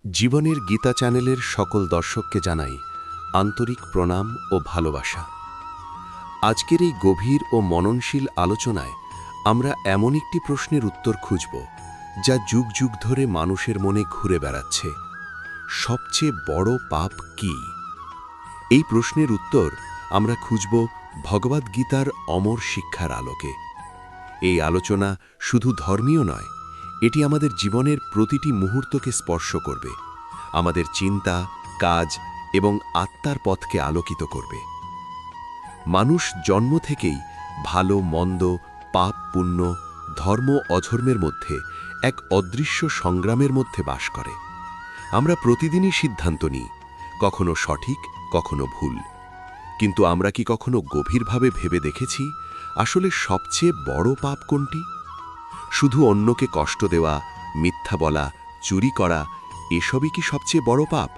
জীবনের গীতা চ্যানেলের সকল দর্শককে জানাই আন্তরিক প্রণাম ও ভালোবাসা। আজকের এই গভীর ও মননশীল আলোচনায় আমরা এমন একটি প্রশ্নের উত্তর খুঁজব যা যুগ যুগ ধরে মানুষের মনে ঘুরে বেড়াচ্ছে। সবচেয়ে বড় পাপ কি? এই প্রশ্নের উত্তর আমরা খুঁজব ভগবদ্গীতার অমর শিক্ষার আলোকে। এই আলোচনা শুধু ধর্মীয় নয়, এটি আমাদের জীবনের প্রতিটি মুহূর্তকে স্পর্শ করবে, আমাদের চিন্তা, কাজ এবং আত্মার পথকে আলোকিত করবে। মানুষ জন্ম থেকেই ভালো মন্দ, পাপ পুণ্য, ধর্ম অধর্মের মধ্যে এক অদৃশ্য সংগ্রামের মধ্যে বাস করে। আমরা প্রতিদিনই সিদ্ধান্ত নিই, কখনো সঠিক, কখনো ভুল। কিন্তু আমরা কি কখনো গভীরভাবে ভেবে দেখেছি আসলে সবচেয়ে বড় পাপ কোনটি? শুধু অন্যকে কষ্ট দেওয়া, মিথ্যা বলা, চুরি করা, এসবই কি সবচেয়ে বড় পাপ?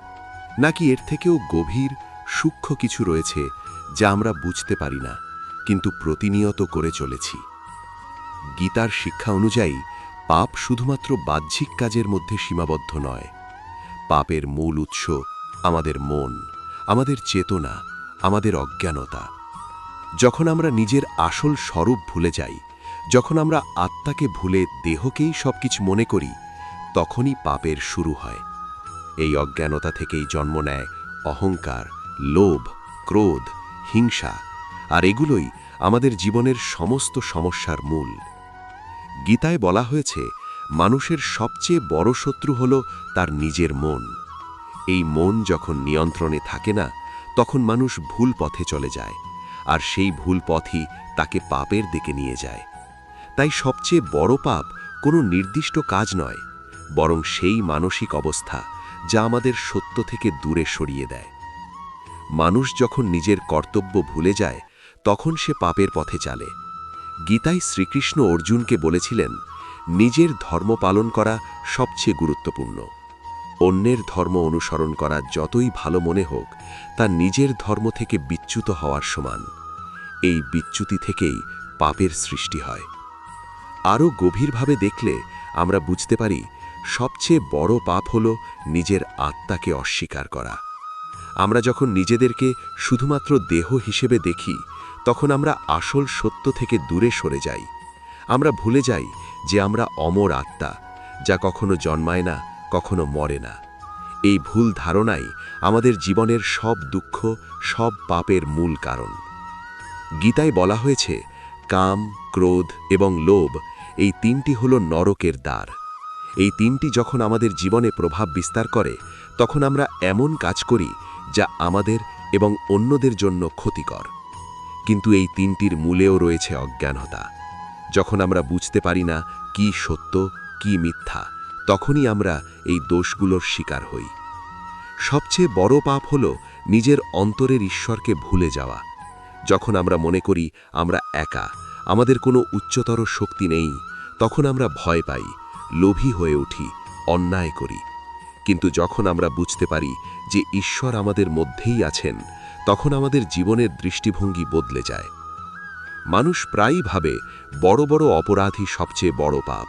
নাকি এর থেকেও গভীর, সূক্ষ্ম কিছু রয়েছে যা আমরা বুঝতে পারি না, কিন্তু প্রতিনিয়ত করে চলেছি? গীতার শিক্ষা অনুযায়ী পাপ শুধুমাত্র বাহ্যিক কাজের মধ্যে সীমাবদ্ধ নয়। পাপের মূল উৎস আমাদের মন, আমাদের চেতনা, আমাদের অজ্ঞানতা। যখন আমরা নিজের আসল স্বরূপ ভুলে যাই, যখন আমরা আত্মাকে ভুলে দেহকেই সবকিছু মনে করি, তখনই পাপের শুরু হয়। এই অজ্ঞানতা থেকেই জন্ম নেয় অহংকার, লোভ, ক্রোধ, হিংসা, আর এগুলোই আমাদের জীবনের সমস্ত সমস্যার মূল। গীতায় বলা হয়েছে, মানুষের সবচেয়ে বড় শত্রু হল তার নিজের মন। এই মন যখন নিয়ন্ত্রণে থাকে না, তখন মানুষ ভুল পথে চলে যায়, আর সেই ভুল পথই তাকে পাপের দিকে নিয়ে যায়। তাই সবচেয়ে বড় পাপ কোনো নির্দিষ্ট কাজ নয়, বরং সেই মানসিক অবস্থা যা আমাদের সত্য থেকে দূরে সরিয়ে দেয়। মানুষ যখন নিজের কর্তব্য ভুলে যায়, তখন সে পাপের পথে চলে। গীতায় শ্রীকৃষ্ণ অর্জুনকে বলেছিলেন, নিজের ধর্ম পালন করা সবচেয়ে গুরুত্বপূর্ণ। অন্যের ধর্ম অনুসরণ করা যতই ভালো মনে হোক, তা নিজের ধর্ম থেকে বিচ্যুত হওয়ার সমান। এই বিচ্যুতি থেকেই পাপের সৃষ্টি হয়। আরও গভীরভাবে দেখলে আমরা বুঝতে পারি, সবচেয়ে বড় পাপ হল নিজের আত্মাকে অস্বীকার করা। আমরা যখন নিজেদেরকে শুধুমাত্র দেহ হিসেবে দেখি, তখন আমরা আসল সত্য থেকে দূরে সরে যাই। আমরা ভুলে যাই যে আমরা অমর আত্মা, যা কখনো জন্মায় না, কখনো মরে না। এই ভুল ধারণাই আমাদের জীবনের সব দুঃখ, সব পাপের মূল কারণ। গীতায় বলা হয়েছে, কাম, ক্রোধ এবং লোভ, এই তিনটি হল নরকের দ্বার। এই তিনটি যখন আমাদের জীবনে প্রভাব বিস্তার করে, তখন আমরা এমন কাজ করি যা আমাদের এবং অন্যদের জন্য ক্ষতিকর। কিন্তু এই তিনটির মূলেও রয়েছে অজ্ঞানতা। যখন আমরা বুঝতে পারি না কি সত্য, কি মিথ্যা, তখনই আমরা এই দোষগুলোর শিকার হই। সবচেয়ে বড় পাপ হল নিজের অন্তরের ঈশ্বরকে ভুলে যাওয়া। যখন আমরা মনে করি আমরা একা, আমাদের কোনো উচ্চতর শক্তি নেই, তখন আমরা ভয় পাই, লোভী হয়ে উঠি, অন্যায় করি। কিন্তু যখন আমরা বুঝতে পারি যে ঈশ্বর আমাদের মধ্যেই আছেন, তখন আমাদের জীবনের দৃষ্টিভঙ্গি বদলে যায়। মানুষ প্রায়ই ভাবে বড় বড় অপরাধী সবচেয়ে বড় পাপ,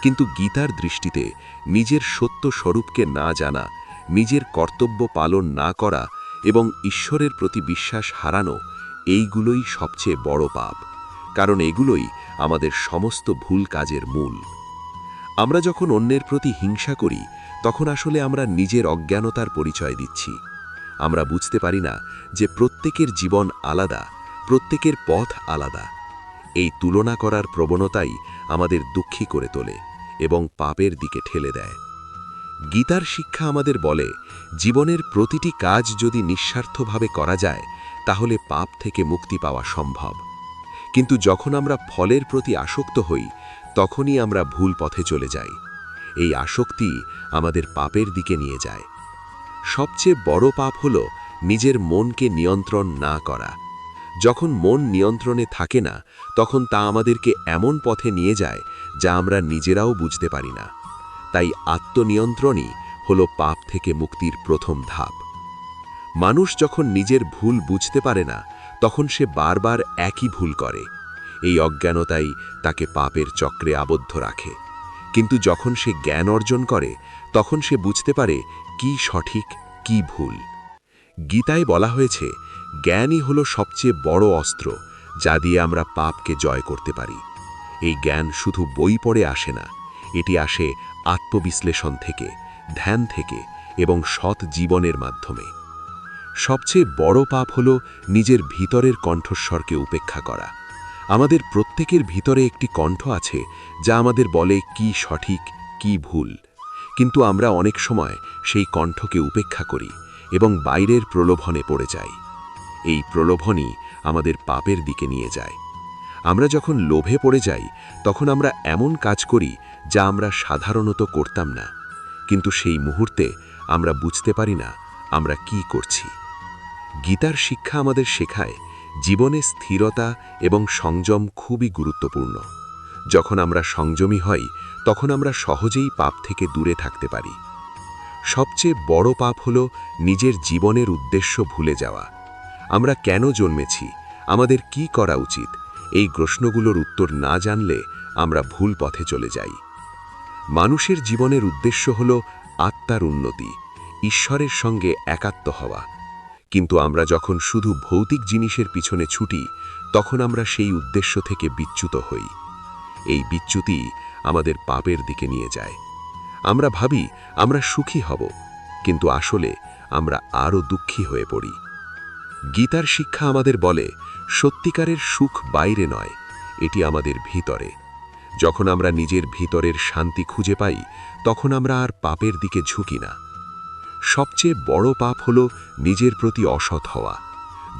কিন্তু গীতার দৃষ্টিতে নিজের সত্য স্বরূপকে না জানা, নিজের কর্তব্য পালন না করা এবং ঈশ্বরের প্রতি বিশ্বাস হারানো, এইগুলোই সবচেয়ে বড় পাপ, কারণ এগুলোই আমাদের সমস্ত ভুল কাজের মূল। আমরা যখন অন্যের প্রতি হিংসা করি, তখন আসলে আমরা নিজের অজ্ঞানতার পরিচয় দিচ্ছি। আমরা বুঝতে পারি না যে প্রত্যেকের জীবন আলাদা, প্রত্যেকের পথ আলাদা। এই তুলনা করার প্রবণতাই আমাদের দুঃখী করে তোলে এবং পাপের দিকে ঠেলে দেয়। গীতার শিক্ষা আমাদের বলে, জীবনের প্রতিটি কাজ যদি নিঃস্বার্থভাবে করা যায়, তাহলে পাপ থেকে মুক্তি পাওয়া সম্ভব। কিন্তু যখন আমরা ফলের প্রতি আসক্ত হই, তখনই আমরা ভুল পথে চলে যাই। এই আসক্তি আমাদের পাপের দিকে নিয়ে যায়। সবচেয়ে বড় পাপ হল নিজের মনকে নিয়ন্ত্রণ না করা। যখন মন নিয়ন্ত্রণে থাকে না, তখন তা আমাদেরকে এমন পথে নিয়ে যায় যা আমরা নিজেরাও বুঝতে পারি না। তাই আত্মনিয়ন্ত্রণই হল পাপ থেকে মুক্তির প্রথম ধাপ। মানুষ যখন নিজের ভুল বুঝতে পারে না, তখন সে বারবার একই ভুল করে। এই অজ্ঞানতাই তাকে পাপের চক্রে আবদ্ধ রাখে। কিন্তু যখন সে জ্ঞান অর্জন করে, তখন সে বুঝতে পারে কি সঠিক কি ভুল। গীতায় বলা হয়েছে, জ্ঞানই হলো সবচেয়ে বড় অস্ত্র যা দিয়ে আমরা পাপকে জয় করতে পারি। এই জ্ঞান শুধু বই পড়ে আসে না, এটি আসে আত্মবিশ্লেষণ থেকে, ধ্যান থেকে এবং সৎ জীবনের মাধ্যমে। সবচেয়ে বড় পাপ হল নিজের ভিতরের কণ্ঠস্বরকে উপেক্ষা করা। আমাদের প্রত্যেকের ভিতরে একটি কণ্ঠ আছে যা আমাদের বলে কি সঠিক কি ভুল, কিন্তু আমরা অনেক সময় সেই কণ্ঠকে উপেক্ষা করি এবং বাইরের প্রলোভনে পড়ে যাই। এই প্রলোভনই আমাদের পাপের দিকে নিয়ে যায়। আমরা যখন লোভে পড়ে যাই তখন আমরা এমন কাজ করি যা আমরা সাধারণত করতাম না, কিন্তু সেই মুহূর্তে আমরা বুঝতে পারি না আমরা কি করছি। গীতার শিক্ষা আমাদের শেখায় জীবনে স্থিরতা এবং সংযম খুবই গুরুত্বপূর্ণ। যখন আমরা সংযমী হই তখন আমরা সহজেই পাপ থেকে দূরে থাকতে পারি। সবচেয়ে বড় পাপ হল নিজের জীবনের উদ্দেশ্য ভুলে যাওয়া। আমরা কেন জন্মেছি, আমাদের কি করা উচিত, এই প্রশ্নগুলোর উত্তর না জানলে আমরা ভুল পথে চলে যাই। মানুষের জীবনের উদ্দেশ্য হল আত্মার উন্নতি, ঈশ্বরের সঙ্গে একাত্ম হওয়া। কিন্তু আমরা যখন শুধু ভৌতিক জিনিসের পিছনে ছুটি তখন আমরা সেই উদ্দেশ্য থেকে বিচ্যুত হই। এই বিচ্যুতি আমাদের পাপের দিকে নিয়ে যায়। আমরা ভাবি আমরা সুখী হব, কিন্তু আসলে আমরা আরও দুঃখী হয়ে পড়ি। গীতার শিক্ষা আমাদের বলে, সত্যিকারের সুখ বাইরে নয়, এটি আমাদের ভিতরে। যখন আমরা নিজের ভিতরের শান্তি খুঁজে পাই তখন আমরা আর পাপের দিকে ঝুঁকি না। সবচেয়ে বড় পাপ হল নিজের প্রতি অসৎ হওয়া।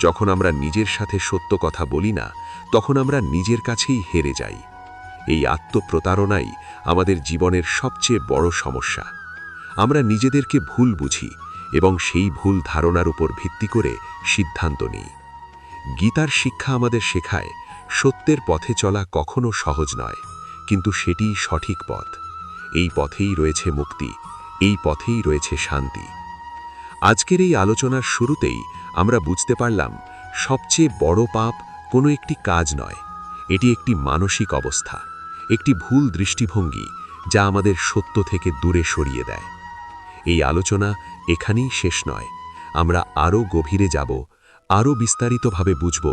যখন আমরা নিজের সাথে সত্য কথা বলি না তখন আমরা নিজের কাছেই হেরে যাই। এই আত্মপ্রতারণাই আমাদের জীবনের সবচেয়ে বড় সমস্যা। আমরা নিজেদেরকে ভুল বুঝি এবং সেই ভুল ধারণার উপর ভিত্তি করে সিদ্ধান্ত নিই। গীতার শিক্ষা আমাদের শেখায়, সত্যের পথে চলা কখনো সহজ নয়, কিন্তু সেটিই সঠিক পথ। এই পথেই রয়েছে মুক্তি, এই পথেই রয়েছে শান্তি। আজকের এই আলোচনার শুরুতেই আমরা বুঝতে পারলাম, সবচেয়ে বড় পাপ কোনো একটি কাজ নয়, এটি একটি মানসিক অবস্থা, একটি ভুল দৃষ্টিভঙ্গি যা আমাদের সত্য থেকে দূরে সরিয়ে দেয়। এই আলোচনা এখানেই শেষ নয়, আমরা আরও গভীরে যাব, আরও বিস্তারিতভাবে বুঝব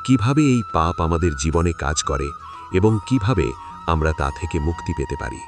কিভাবে এই পাপ আমাদের জীবনে কাজ করে এবং কিভাবে আমরা তা থেকে মুক্তি পেতে পারি।